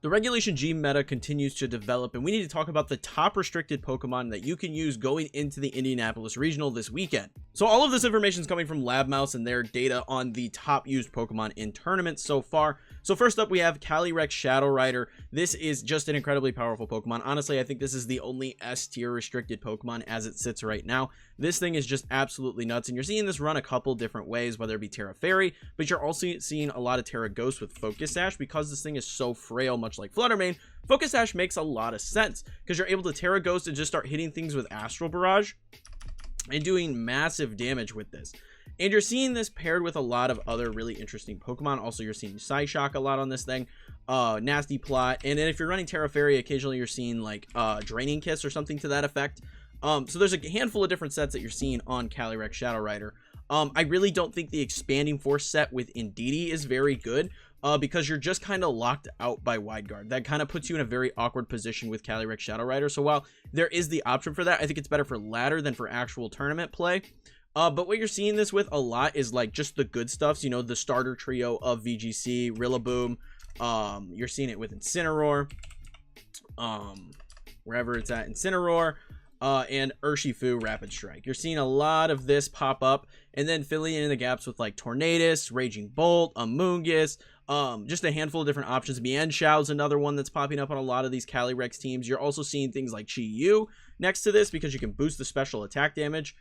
The Regulation G meta continues to develop, and we need to talk about the top restricted Pokemon that you can use going into the Indianapolis Regional this weekend. So all of this information is coming from LabMouse and their data on the top used Pokemon in tournaments so far. So first up, we have Calyrex Shadow Rider. This is just an incredibly powerful Pokemon. Honestly, I think this is the only S tier restricted Pokemon as it sits right now. This thing is just absolutely nuts, and you're seeing this run a couple different ways, whether it be Terra Fairy, but you're also seeing a lot of Terraghost with Focus Sash. Because this thing is so frail, much like Fluttermane, Focus Sash makes a lot of sense because you're able to Terraghost and just start hitting things with Astral Barrage and doing massive damage with this. And you're seeing this paired with a lot of other really interesting Pokemon. Also, you're seeing Psyshock a lot on this thing, Nasty Plot, and then if you're running Terra Fairy, occasionally you're seeing like Draining Kiss or something to that effect. So there's a handful of different sets that you're seeing on Calyrex Shadow Rider. I really don't think the Expanding Force set with Indeedee is very good, because you're just kind of locked out by Wide Guard. That kind of puts you in a very awkward position with Calyrex Shadow Rider. So while there is the option for that, I think it's better for ladder than for actual tournament play. But what you're seeing this with a lot is like just the good stuffs, you know, the starter trio of VGC, Rillaboom. You're seeing it with Incineroar, wherever it's at, Incineroar, and Urshifu Rapid Strike. You're seeing a lot of this pop up, and then filling in the gaps with like Tornadus, Raging Bolt, Amoonguss, just a handful of different options. Mienshao is another one that's popping up on a lot of these Calyrex teams. You're also seeing things like Chi-Yu next to this because you can boost the special attack damage.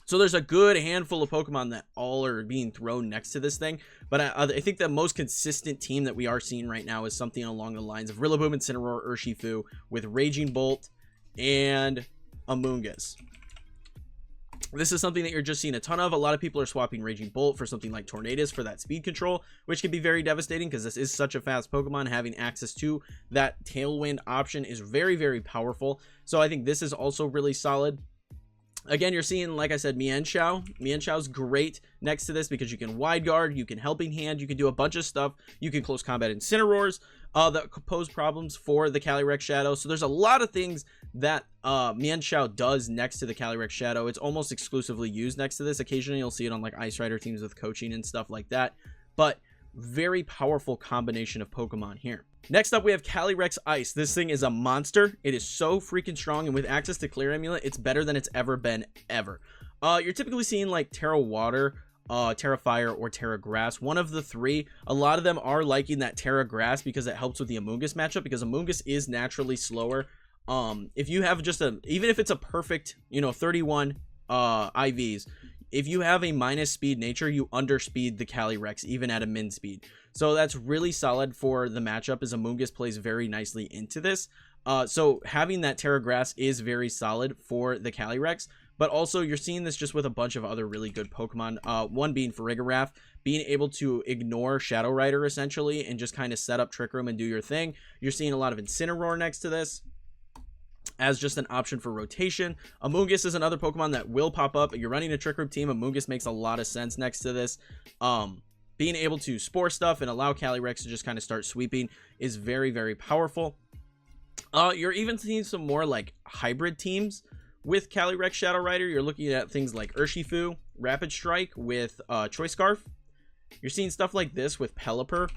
So there's a good handful of Pokemon that all are being thrown next to this thing. But I think the most consistent team that we are seeing right now is something along the lines of Rillaboom, Incineroar, Urshifu with Raging Bolt and Amoonguss. This is something that you're just seeing a ton of. A lot of people are swapping Raging Bolt for something like Tornadus for that speed control, which can be very devastating because this is such a fast Pokemon. Having access to that Tailwind option is very, very powerful. So I think this is also really solid. Again, you're seeing, like I said, Mienshao. Mienshao's great next to this because you can Wide Guard, you can Helping Hand, you can do a bunch of stuff. You can close combat Incineroars that pose problems for the Calyrex Shadow. So there's a lot of things that Mienshao does next to the Calyrex Shadow. It's almost exclusively used next to this. Occasionally you'll see it on like Ice Rider teams with coaching and stuff like that. But very powerful combination of Pokemon here. Next up, we have Calyrex Ice. This thing is a monster. It is so freaking strong, and with access to Clear Amulet, it's better than it's ever been, ever. You're typically seeing like Terra Water, Terra Fire, or Terra Grass. One of the three. A lot of them are liking that Terra Grass because it helps with the Amoonguss matchup, because Amoonguss is naturally slower. If you have just even if it's a perfect, you know, 31 IVs, if you have a minus speed nature, you underspeed the Calyrex even at a min speed. So that's really solid for the matchup, as Amoonguss plays very nicely into this. So having that Terra Grass is very solid for the Calyrex. But also you're seeing this just with a bunch of other really good Pokemon. One being Farigiraf, being able to ignore Shadow Rider essentially and just kind of set up Trick Room and do your thing. You're seeing a lot of Incineroar next to this as just an option for rotation. Amoonguss is another Pokemon that will pop up. If you're running a Trick Room team, Amoonguss makes a lot of sense next to this. Being able to Spore stuff and allow Calyrex to just kind of start sweeping is very, very powerful. You're even seeing some more like hybrid teams with Calyrex Shadow Rider. You're looking at things like Urshifu Rapid Strike with Choice Scarf. You're seeing stuff like this with Pelipper.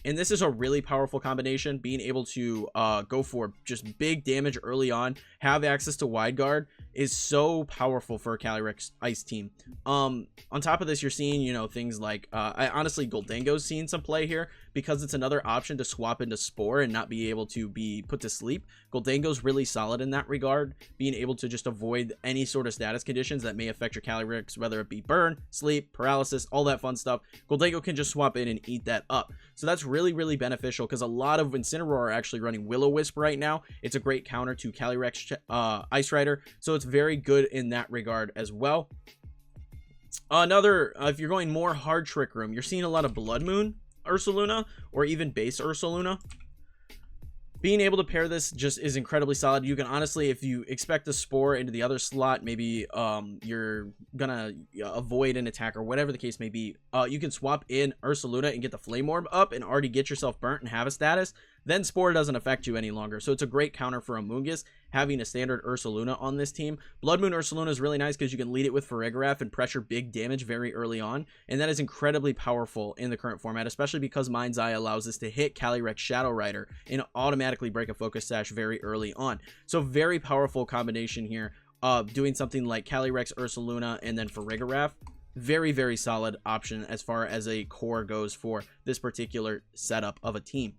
And this is a really powerful combination. Being able to go for just big damage early on, have access to Wide Guard, is so powerful for a Calyrex Ice team. On top of this, you're seeing, you know, things like, honestly, Goldengo's seeing some play here because it's another option to swap into Spore and not be able to be put to sleep. Goldengo's really solid in that regard, being able to just avoid any sort of status conditions that may affect your Calyrex, whether it be burn, sleep, paralysis, all that fun stuff. Goldengo can just swap in and eat that up. So that's really, really beneficial because a lot of Incineroar are actually running Will-O-Wisp right now. It's a great counter to Calyrex Ice Rider, so it's very good in that regard as well. Another, if you're going more hard Trick Room, you're seeing a lot of Blood Moon Ursaluna or even base Ursaluna. Being able to pair this just is incredibly solid. You can honestly, if you expect a Spore into the other slot, maybe you're gonna avoid an attack or whatever the case may be, you can swap in Ursaluna and get the Flame Orb up and already get yourself burnt and have a status. Then Spore doesn't affect you any longer. So it's a great counter for Amoonguss. having a standard Ursaluna on this team. Blood Moon Ursaluna is really nice because you can lead it with Farigiraf and pressure big damage very early on, and that is incredibly powerful in the current format, especially because Mind's Eye allows us to hit Calyrex Shadow Rider and automatically break a Focus Sash very early on. So very powerful combination here, doing something like Calyrex, Ursaluna, and then Farigiraf. Very, very solid option as far as a core goes for this particular setup of a team.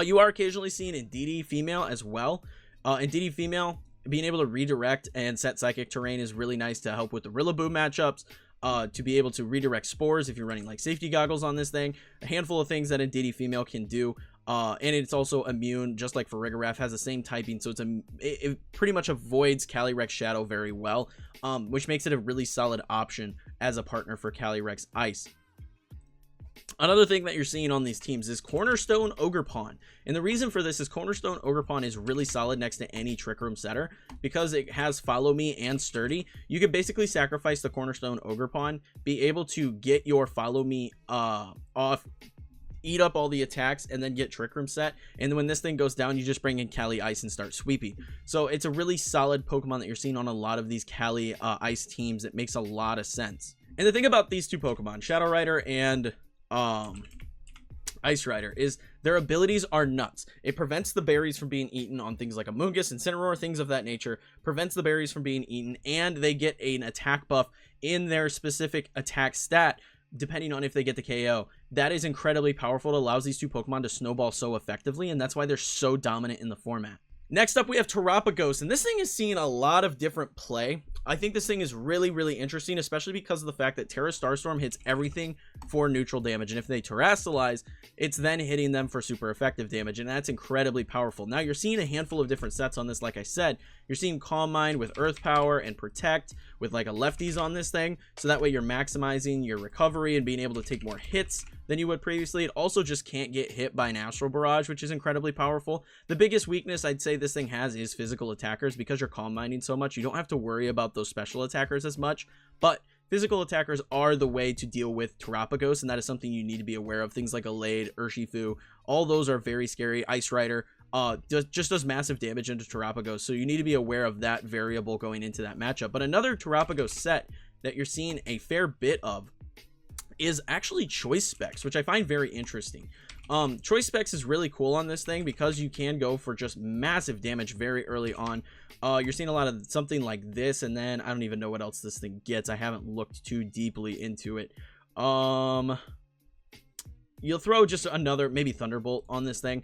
You are occasionally seeing Indeedee female as well. Indeedee female, being able to redirect and set Psychic Terrain is really nice to help with the Rillaboom matchups. To be able to redirect Spores if you're running like safety goggles on this thing. A handful of things that Indeedee female can do. And it's also immune, just like Farigiraf, has the same typing, so it pretty much avoids Calyrex Shadow very well, which makes it a really solid option as a partner for Calyrex Ice. Another thing that you're seeing on these teams is Cornerstone Ogerpon. And the reason for this is Cornerstone Ogerpon is really solid next to any Trick Room setter because it has Follow Me and Sturdy. You could basically sacrifice the Cornerstone Ogerpon, be able to get your Follow Me off, eat up all the attacks, and then get Trick Room set. And when this thing goes down, you just bring in Cali Ice and start sweeping. So it's a really solid Pokemon that you're seeing on a lot of these Cali Ice teams. It makes a lot of sense. And the thing about these two Pokemon, Shadow Rider and Ice Rider, is their abilities are nuts. It prevents the berries from being eaten on things like Amoonguss, Incineroar, things of that nature. Prevents the berries from being eaten, and they get an attack buff in their specific attack stat depending on if they get the KO. That is incredibly powerful. It allows these two Pokemon to snowball so effectively, and that's why they're so dominant in the format. Next up, we have Terapagos, and this thing is seeing a lot of different play. I think this thing is really, really interesting, especially because of the fact that Terra Starstorm hits everything for neutral damage, and if they Terrasilize, it's then hitting them for super effective damage, and that's incredibly powerful. Now, you're seeing a handful of different sets on this, like I said. You're seeing Calm Mind with Earth Power and Protect with like a lefties on this thing, so that way you're maximizing your recovery and being able to take more hits than you would previously. It also just can't get hit by an Astral Barrage, which is incredibly powerful. The biggest weakness I'd say this thing has is physical attackers. Because you're Calm Minding so much, you don't have to worry about those special attackers as much, but physical attackers are the way to deal with Terapagos, and that is something you need to be aware of. Things like Alade, Urshifu, all those are very scary. Ice Rider just does massive damage into Terapagos, so you need to be aware of that variable going into that matchup. But another Terapagos set that you're seeing a fair bit of is actually Choice Specs, which I find very interesting. Choice Specs is really cool on this thing because you can go for just massive damage very early on. You're seeing a lot of something like this, and then I don't even know what else this thing gets. I haven't looked too deeply into it. You'll throw just another, maybe Thunderbolt on this thing.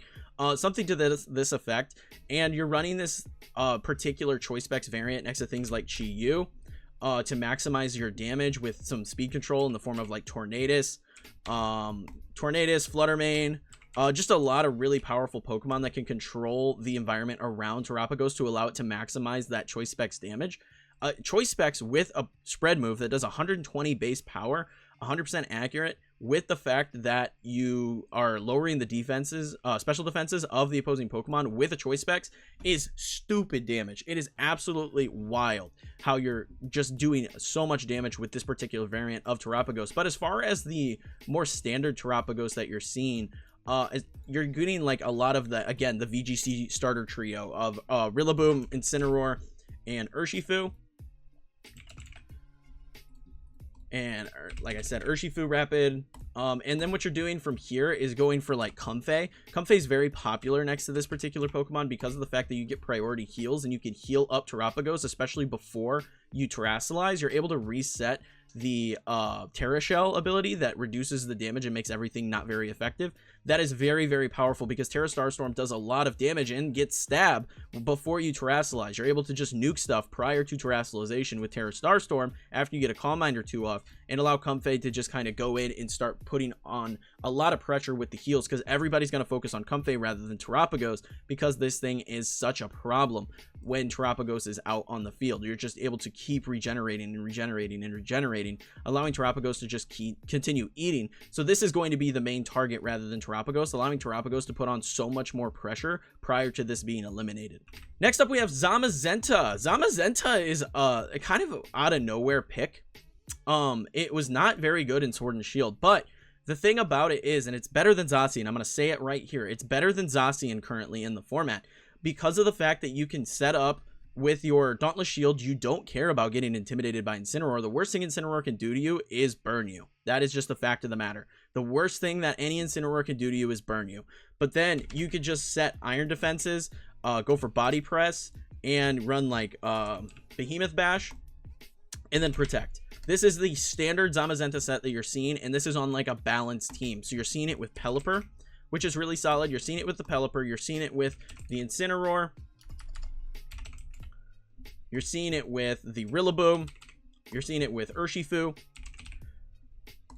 Something to this effect, and you're running this particular Choice Specs variant next to things like Chi-Yu to maximize your damage with some speed control in the form of like Tornadus, Fluttermane, just a lot of really powerful Pokemon that can control the environment around Terapagos to allow it to maximize that Choice Specs damage. Choice Specs with a spread move that does 120 base power, 100% accurate, with the fact that you are lowering the defenses, special defenses of the opposing Pokemon with a Choice Specs, is stupid damage. It is absolutely wild how you're just doing so much damage with this particular variant of Terapagos. But as far as the more standard Terapagos that you're seeing, you're getting like a lot of the, again, the VGC starter trio of Rillaboom, Incineroar, and Urshifu. And like I said, Urshifu Rapid. And then what you're doing from here is going for like Comfey. Comfey is very popular next to this particular Pokemon because of the fact that you get priority heals and you can heal up Terapagos, especially before you Terrasilize. You're able to reset the Terra Shell ability that reduces the damage and makes everything not very effective. That is very, very powerful because Terra Starstorm does a lot of damage and gets Stab before you Terrasilize. You're able to just nuke stuff prior to Terrasilization with Terra Starstorm after you get a Calm Mind or two off, and allow Comfey to just kind of go in and start putting on a lot of pressure with the heals, because everybody's going to focus on Comfey rather than Terapagos, because this thing is such a problem when Terapagos is out on the field. You're just able to keep regenerating and regenerating and regenerating, allowing Terapagos to just continue eating. So this is going to be the main target rather than Terapagos, allowing Terapagos to put on so much more pressure prior to this being eliminated. Next up, we have Zamazenta. Zamazenta is a kind of out of nowhere pick. It was not very good in Sword and Shield, but the thing about it is, and it's better than Zacian, I'm going to say it right here, it's better than Zacian currently in the format, because of the fact that you can set up with your Dauntless Shield, you don't care about getting intimidated by Incineroar. The worst thing Incineroar can do to you is burn you. That is just the fact of the matter. The worst thing that any Incineroar can do to you is burn you. But then you could just set Iron Defenses, go for Body Press, and run like Behemoth Bash, and then Protect. This is the standard Zamazenta set that you're seeing, and this is on like a balanced team. So you're seeing it with Pelipper, which is really solid. You're seeing it with the Pelipper. You're seeing it with the Incineroar. You're seeing it with the Rillaboom. You're seeing it with Urshifu.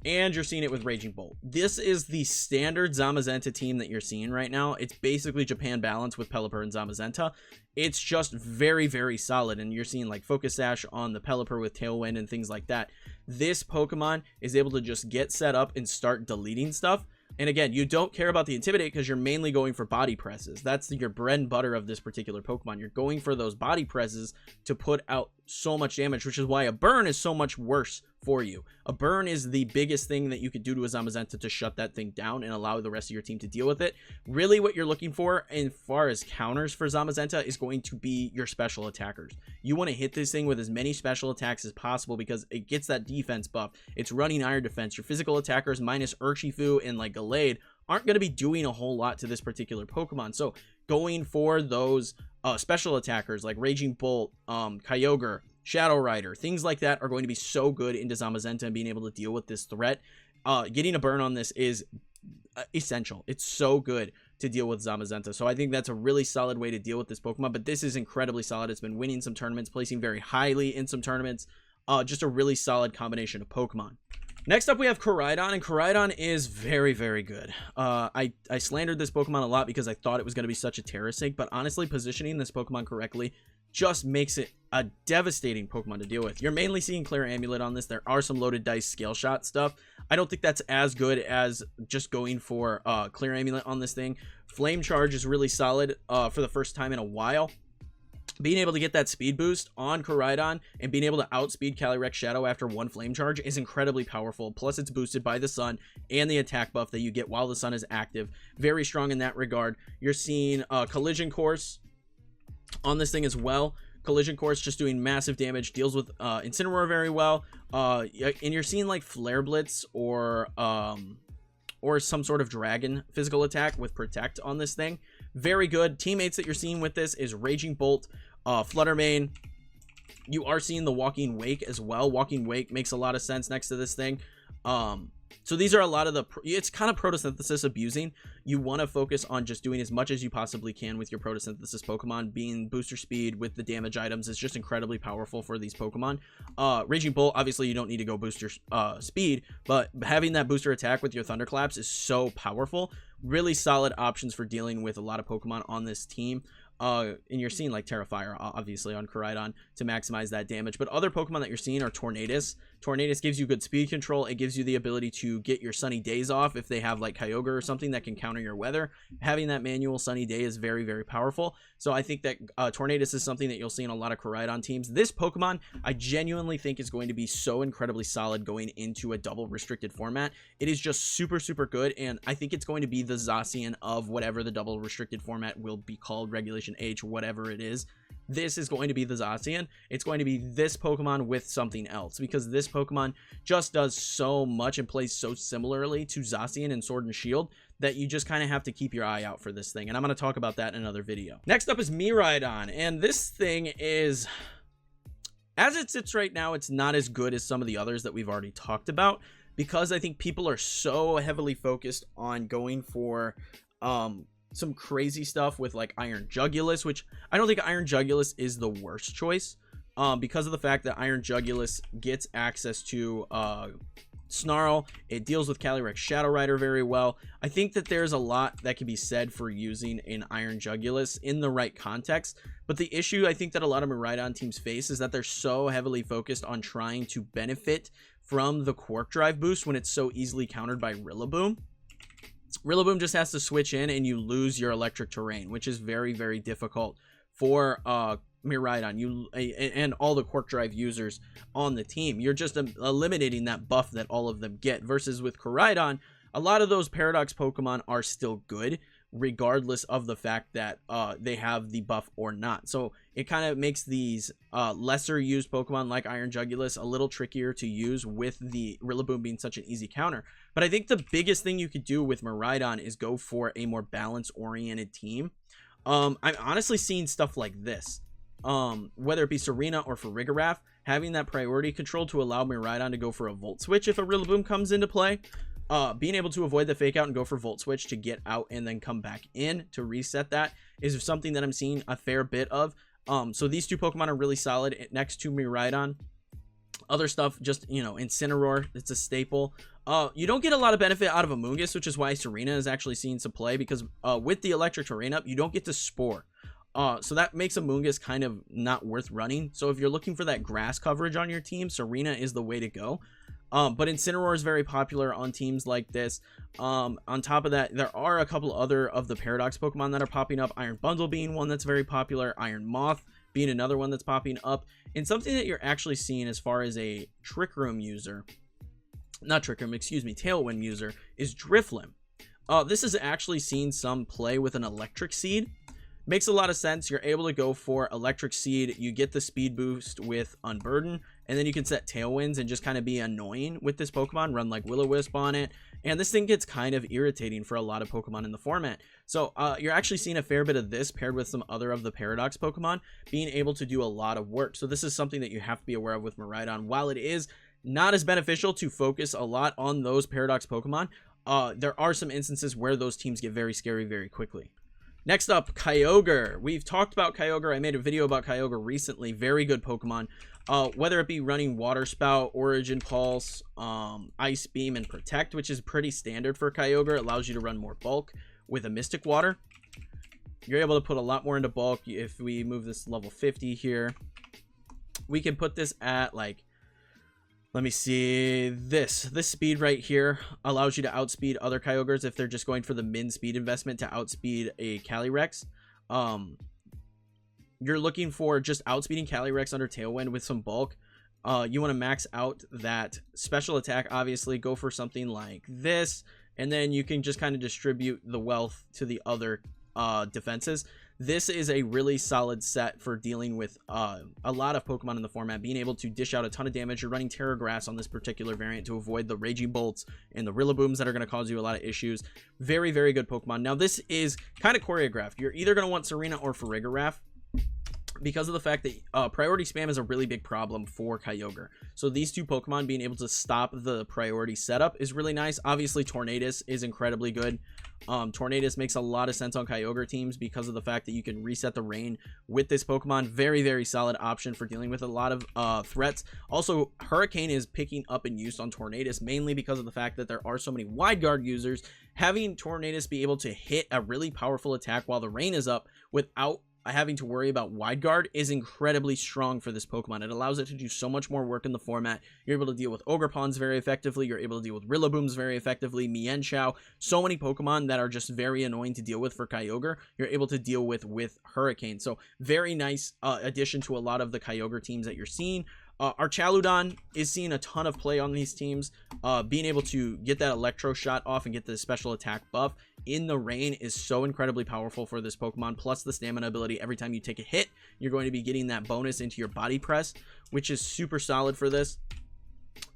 And you're seeing it with Raging Bolt. This is the standard Zamazenta team that you're seeing right now. It's basically Japan Balance with Pelipper and Zamazenta. It's just very, very solid. And you're seeing like Focus Sash on the Pelipper with Tailwind and things like that. This Pokemon is able to just get set up and start deleting stuff. And again, you don't care about the Intimidate because you're mainly going for body presses. That's your bread and butter of this particular Pokemon. You're going for those body presses to put out so much damage, which is why a burn is so much worse for you. A burn is the biggest thing that you could do to a Zamazenta to shut that thing down and allow the rest of your team to deal with it. Really what you're looking for as far as counters for Zamazenta is going to be your special attackers. You want to hit this thing with as many special attacks as possible because it gets that defense buff. It's running Iron Defense. Your physical attackers minus Urshifu and like Gallade aren't going to be doing a whole lot to this particular Pokemon. So going for those special attackers like Raging Bolt, Kyogre, Shadow Rider, things like that are going to be so good into Zamazenta and being able to deal with this threat. Getting a burn on this is essential. It's so good to deal with Zamazenta. So I think that's a really solid way to deal with this Pokemon, but this is incredibly solid. It's been winning some tournaments, placing very highly in some tournaments. Just a really solid combination of Pokemon. Next up, we have Koraidon, and Koraidon is very, very good. I slandered this Pokemon a lot because I thought it was going to be such a Terra Sync, but honestly, positioning this Pokemon correctly just makes it a devastating Pokemon to deal with. You're mainly seeing Clear Amulet on this. There are some loaded dice scale shot stuff. I don't think that's as good as just going for Clear Amulet on this thing. Flame Charge is really solid for the first time in a while. Being able to get that speed boost on Koraidon and being able to outspeed Calyrex Shadow after one Flame Charge is incredibly powerful. Plus, it's boosted by the sun and the attack buff that you get while the sun is active. Very strong in that regard. You're seeing Collision Course on this thing as well. Collision Course just doing massive damage, deals with Incineroar very well. And you're seeing like Flare Blitz or some sort of dragon physical attack with Protect on this thing. Very good. Teammates that you're seeing with this is Raging Bolt, Fluttermane. You are seeing the Walking Wake as well. Walking Wake makes a lot of sense next to this thing. So these are a lot of the, it's kind of photosynthesis abusing. You want to focus on just doing as much as you possibly can with your photosynthesis Pokemon. Being booster speed with the damage items is just incredibly powerful for these Pokemon. Raging Bolt, obviously you don't need to go booster speed, but having that booster attack with your Thunderclaps is so powerful. Really solid options for dealing with a lot of Pokemon on this team. And you're seeing like Terrafire obviously on Koraidon to maximize that damage, but other Pokemon that you're seeing are Tornadus. Tornadus gives you good speed control. It gives you the ability to get your sunny days off if they have like Kyogre or something that can counter your weather. Having that manual sunny day is very, very powerful. So I think that Tornadus is something that you'll see in a lot of Koraidon teams. This Pokemon I genuinely think is going to be so incredibly solid going into a double restricted format. It is just super, super good, and I think it's going to be the Zacian of whatever the double restricted format will be called, Regulation H, whatever it is. This is going to be the Zacian. It's going to be this Pokemon with something else, because this Pokemon just does so much and plays so similarly to Zacian and Sword and Shield that you just kind of have to keep your eye out for this thing, and I'm going to talk about that in another video. Next up is Miraidon, and this thing is, as it sits right now, it's not as good as some of the others that we've already talked about, because I think people are so heavily focused on going for some crazy stuff with like Iron Jugulus, which I don't think Iron Jugulus is the worst choice, because of the fact that Iron Jugulus gets access to Snarl. It deals with Calyrex Shadow Rider very well. I think that there's a lot that can be said for using an Iron Jugulus in the right context, but the issue I think that a lot of Miraidon teams face is that they're so heavily focused on trying to benefit from the Quark Drive boost when it's so easily countered by Rillaboom. Rillaboom just has to switch in and you lose your electric terrain, which is very, very difficult for Miraidon and all the Quark Drive users on the team. You're just eliminating that buff that all of them get, versus with Koraidon, a lot of those Paradox Pokemon are still good, regardless of the fact that they have the buff or not. So it kind of makes these lesser used Pokemon like Iron Jugulus a little trickier to use, with the Rillaboom being such an easy counter. But I think the biggest thing you could do with Miraidon is go for a more balance oriented team. I'm honestly seeing stuff like this, whether it be Serena or for Farigiraf, having that priority control to allow Miraidon to go for a Volt Switch if a Rillaboom comes into play. Being able to avoid the fake out and go for Volt Switch to get out and then come back in to reset that is something that I'm seeing a fair bit of. So these two Pokemon are really solid next to Miraidon. Other stuff, just, you know, Incineroar, it's a staple. You don't get a lot of benefit out of Amoonguss, which is why Serena is actually seeing some play, because with the electric terrain up, you don't get to Spore. So that makes Amoonguss kind of not worth running. So if you're looking for that grass coverage on your team, Serena is the way to go. But Incineroar is very popular on teams like this. On top of that, there are a couple other of the Paradox Pokemon that are popping up. Iron Bundle being one that's very popular. Iron Moth being another one that's popping up. And something that you're actually seeing as far as a Trick Room user, not Trick Room, excuse me, Tailwind user, is Drifloon. This is actually seen some play with an Electric Seed. Makes a lot of sense. You're able to go for Electric Seed, you get the speed boost with Unburden, and then you can set Tailwinds and just kind of be annoying with this Pokemon, run like Will-O-Wisp on it, and this thing gets kind of irritating for a lot of Pokemon in the format. So you're actually seeing a fair bit of this paired with some other of the Paradox Pokemon being able to do a lot of work. So this is something that you have to be aware of with Miraidon. While it is not as beneficial to focus a lot on those Paradox Pokemon, there are some instances where those teams get very scary very quickly. Next up, Kyogre. We've talked about Kyogre. I made a video about Kyogre recently. Very good Pokemon. Whether it be running Water Spout, Origin Pulse, Ice Beam, and Protect, which is pretty standard for Kyogre. It allows you to run more bulk with a Mystic Water. You're able to put a lot more into bulk. If we move this to level 50 here, we can put this at, like, let me see, this speed right here allows you to outspeed other Kyogres if they're just going for the min speed investment to outspeed a Calyrex. You're looking for just outspeeding Calyrex under Tailwind with some bulk. You want to max out that special attack, obviously, go for something like this, and then you can just kind of distribute the wealth to the other defenses. This is a really solid set for dealing with a lot of Pokemon in the format, being able to dish out a ton of damage. You're running Terra Grass on this particular variant to avoid the Raging Bolts and the Rillabooms that are going to cause you a lot of issues. Very, very good Pokemon. Now, this is kind of choreographed. You're either going to want Serena or Farigiraf, because of the fact that priority spam is a really big problem for Kyogre. So these two Pokemon being able to stop the priority setup is really nice. Obviously, Tornadus is incredibly good. Tornadus makes a lot of sense on Kyogre teams because of the fact that you can reset the rain with this Pokemon. Very, very solid option for dealing with a lot of threats. Also, Hurricane is picking up in use on Tornadus, mainly because of the fact that there are so many wide guard users. Having Tornadus be able to hit a really powerful attack while the rain is up without having to worry about wide guard is incredibly strong for this Pokemon. It allows it to do so much more work in the format. You're able to deal with Ogrepons very effectively. You're able to deal with Rillabooms very effectively. Mienshao. So many Pokemon that are just very annoying to deal with for Kyogre. You're able to deal with Hurricane. So very nice addition to a lot of the Kyogre teams that you're seeing. Our Chaludon is seeing a ton of play on these teams. Being able to get that Electro Shot off and get the special attack buff in the rain is so incredibly powerful for this Pokemon. Plus the stamina ability, every time you take a hit, you're going to be getting that bonus into your body press, which is super solid for this.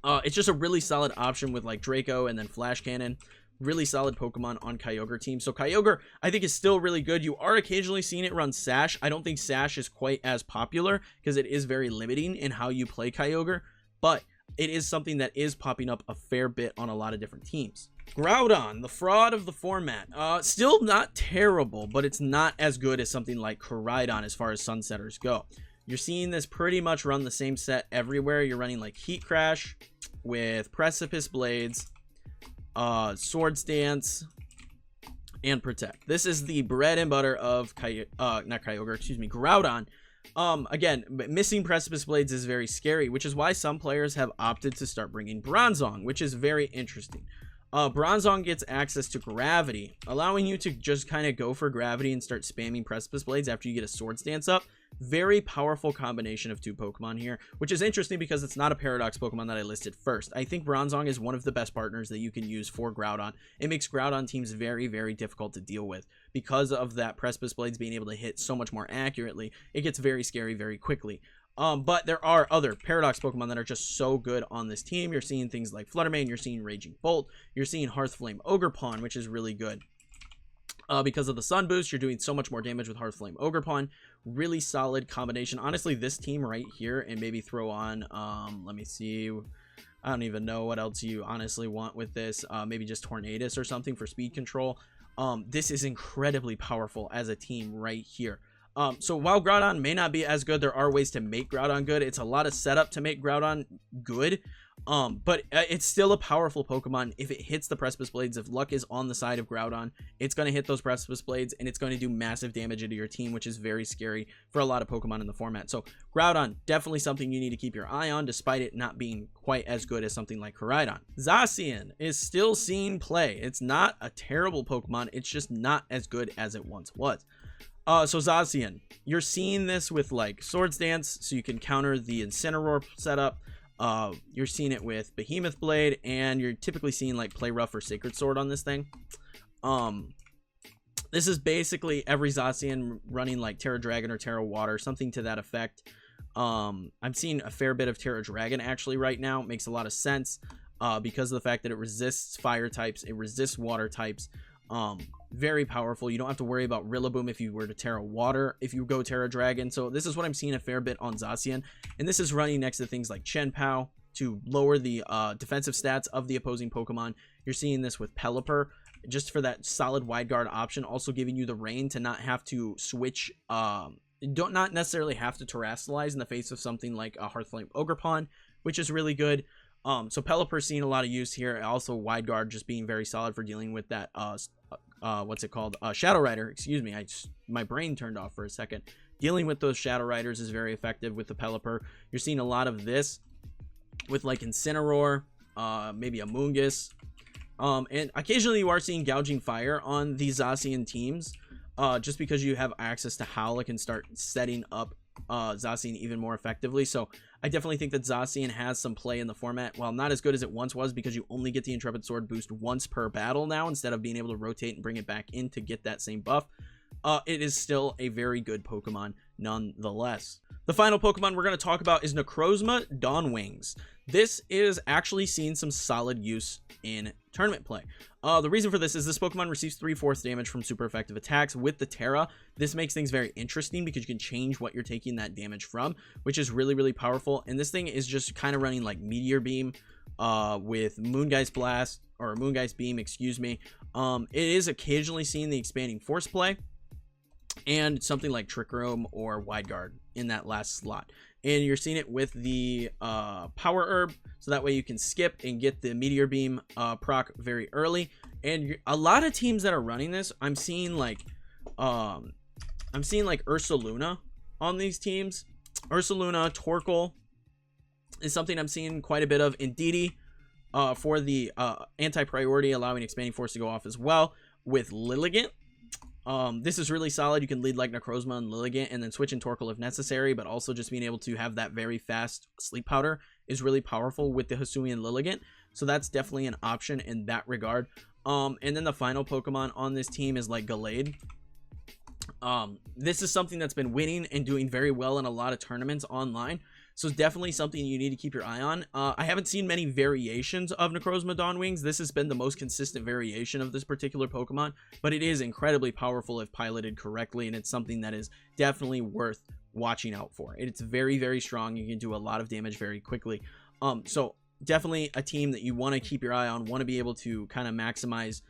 It's just a really solid option with like Draco and then Flash Cannon. Really solid Pokemon on Kyogre team. So Kyogre, I think, is still really good. You are occasionally seeing it run Sash. I don't think Sash is quite as popular because it is very limiting in how you play Kyogre, but it is something that is popping up a fair bit on a lot of different teams. Groudon, the fraud of the format. Still not terrible, but it's not as good as something like Koraidon as far as Sunsetters go. You're seeing this pretty much run the same set everywhere. You're running like Heat Crash with Precipice Blades, Swords Dance, and Protect. This is the bread and butter of Groudon. Again, missing Precipice Blades is very scary, which is why some players have opted to start bringing Bronzong, which is very interesting. Bronzong gets access to Gravity, allowing you to just kind of go for Gravity and start spamming Precipice Blades after you get a Swords Dance up. Very powerful combination of two Pokemon here, which is interesting because it's not a Paradox Pokemon that I listed first. I think Bronzong is one of the best partners that you can use for Groudon. It makes Groudon teams very, very difficult to deal with because of that Precipice Blades being able to hit so much more accurately. It gets very scary very quickly. But there are other Paradox Pokemon that are just so good on this team. You're seeing things like Fluttermane, you're seeing Raging Bolt, you're seeing Hearthflame Ogerpon, which is really good. Because of the Sun Boost, you're doing so much more damage with Hearthflame Ogerpon. Really solid combination. Honestly, this team right here, and maybe throw on, let me see, I don't even know what else you honestly want with this. Maybe just Tornadus or something for speed control. This is incredibly powerful as a team right here. So while Groudon may not be as good, there are ways to make Groudon good. It's a lot of setup to make Groudon good. But it's still a powerful Pokemon. If it hits the Precipice Blades, if luck is on the side of Groudon, it's going to hit those Precipice Blades, and it's going to do massive damage into your team, which is very scary for a lot of Pokemon in the format. So Groudon, definitely something you need to keep your eye on, despite it not being quite as good as something like Koraidon. Zacian is still seeing play. It's not a terrible Pokemon. It's just not as good as it once was. So Zacian, you're seeing this with like Swords Dance, so you can counter the Incineroar setup. You're seeing it with Behemoth Blade, and you're typically seeing like Play Rough or Sacred Sword on this thing. This is basically every Zacian running like Terra Dragon or Terra Water, something to that effect. I'm seeing a fair bit of Terra Dragon actually right now. It makes a lot of sense because of the fact that it resists fire types, it resists water types. Very powerful. You don't have to worry about Rillaboom if you were to Terra Water, if you go Terra Dragon. So this is what I'm seeing a fair bit on Zacian, and this is running next to things like Chien-Pao to lower the defensive stats of the opposing Pokemon. You're seeing this with Pelipper just for that solid wide guard option, also giving you the rain to not have to switch, not necessarily have to Terrasilize in the face of something like a Hearthflame Ogerpon, which is really good. So Pelipper seeing a lot of use here. Also wide guard just being very solid for dealing with that what's it called, Shadow Rider, excuse me, my brain turned off for a second. Dealing with those Shadow Riders is very effective with the Pelipper. You're seeing a lot of this with like Incineroar, maybe a Moongus, and occasionally you are seeing Gouging Fire on these Zacian teams, just because you have access to Howlett and start setting up Zacian even more effectively. So I definitely think that Zacian has some play in the format. While not as good as it once was, because you only get the Intrepid Sword boost once per battle now, instead of being able to rotate and bring it back in to get that same buff, it is still a very good Pokemon nonetheless. The final Pokemon we're going to talk about is Necrozma Dawnwings. This is actually seeing some solid use in tournament play. The reason for this is this Pokemon receives 3/4 damage from super effective attacks with the Terra. This makes things very interesting because you can change what you're taking that damage from, which is really, really powerful. And this thing is just kind of running like Meteor Beam with Moongeist Blast, or Moongeist Beam, excuse me. It is occasionally seeing the Expanding Force play, and something like Trick Room or Wide Guard in that last slot. And you're seeing it with the Power Herb, so that way you can skip and get the Meteor Beam proc very early. And a lot of teams that are running this, I'm seeing like Ursaluna on these teams. Ursaluna, Torkoal is something I'm seeing quite a bit of. Indeedee for the anti-priority, allowing Expanding Force to go off as well with Lilligant. This is really solid. You can lead like Necrozma and Lilligant and then switch in Torkoal if necessary, but also just being able to have that very fast Sleep Powder is really powerful with the Hisuian and Lilligant. So that's definitely an option in that regard. And then the final Pokemon on this team is like Gallade. This is something that's been winning and doing very well in a lot of tournaments online. So it's definitely something you need to keep your eye on. I haven't seen many variations of Necrozma Dawnwings. This has been the most consistent variation of this particular Pokemon, but it is incredibly powerful if piloted correctly, and it's something that is definitely worth watching out for. It's very, very strong. You can do a lot of damage very quickly. So definitely a team that you want to keep your eye on, want to be able to kind of maximize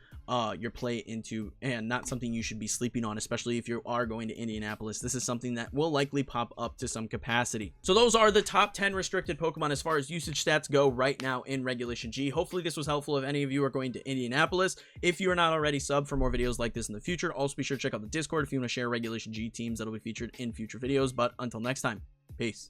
your play into, and not something you should be sleeping on, especially if you are going to Indianapolis. This is something that will likely pop up to some capacity. So those are the top 10 restricted Pokemon as far as usage stats go right now in Regulation G. Hopefully this was helpful if any of you are going to Indianapolis. If you are not already subbed for more videos like this in the future, also be sure to check out the Discord if you want to share Regulation G teams that will be featured in future videos. But until next time, peace.